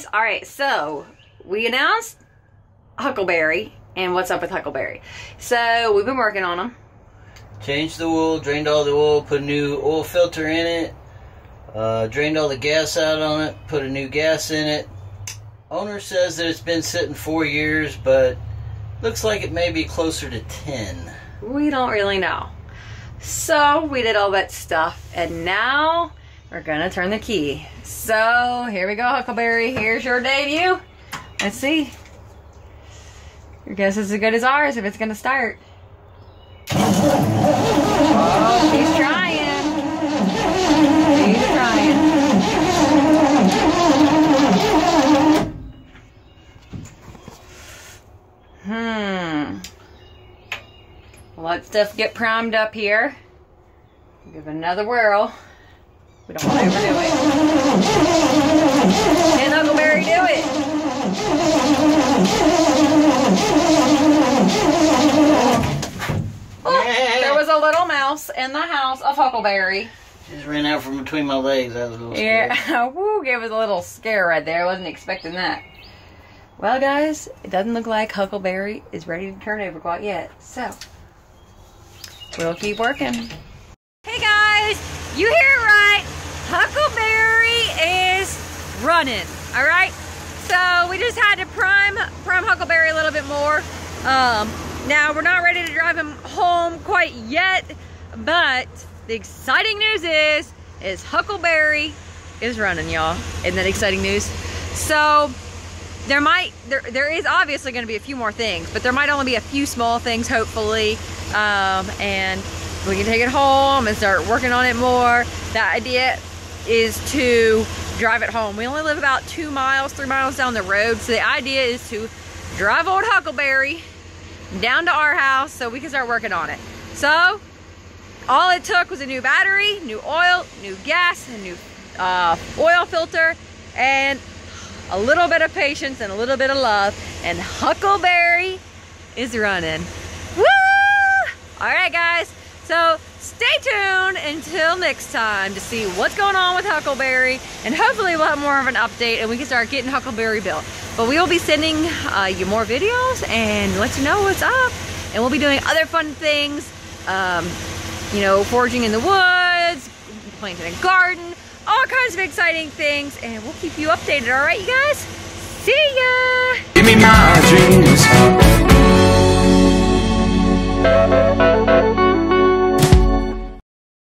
guys. All right, so we announced Huckleberry and what's up with Huckleberry. So we've been working on them. Changed the oil, drained all the oil, put a new oil filter in it, drained all the gas out on it, put a new gas in it. Owner says that it's been sitting 4 years, but looks like it may be closer to 10. We don't really know. So we did all that stuff, and now we're gonna turn the key. So here we go, Huckleberry. Here's your debut. Let's see. Your guess is as good as ours if it's gonna start. Oh, she's trying. She's trying. Let stuff get primed up here. Give it another whirl. We don't want to overdo it. Can Huckleberry do it? Oh, there was a little mouse in the house of Huckleberry. Just ran out from between my legs. That was a little scary. Yeah, woo, gave us a little scare right there. I wasn't expecting that. Well, guys, it doesn't look like Huckleberry is ready to turn over quite yet. So, we'll keep working. Hey, guys, you hear it right. Huckleberry is running, all right? So, we just had to prime Huckleberry a little bit more. Now, we're not ready to drive him home quite yet, but the exciting news is Huckleberry is running, y'all. Isn't that exciting news? So, there is obviously going to be a few more things, but there might only be a few small things, hopefully, and we can take it home and start working on it more. The idea is to drive it home. We only live about 2 miles, 3 miles down the road, so the idea is to drive old Huckleberry down to our house so we can start working on it. So all it took was a new battery, new oil, new gas, a new oil filter, and a little bit of patience and a little bit of love, and Huckleberry is running. Woo! All right, guys, so stay tuned until next time to see what's going on with Huckleberry, and hopefully we'll have more of an update and we can start getting Huckleberry built. But we will be sending you more videos and let you know what's up, and we'll be doing other fun things, you know, foraging in the woods, planting a garden, all kinds of exciting things, and we'll keep you updated. All right, you guys? See ya! Give me my dreams.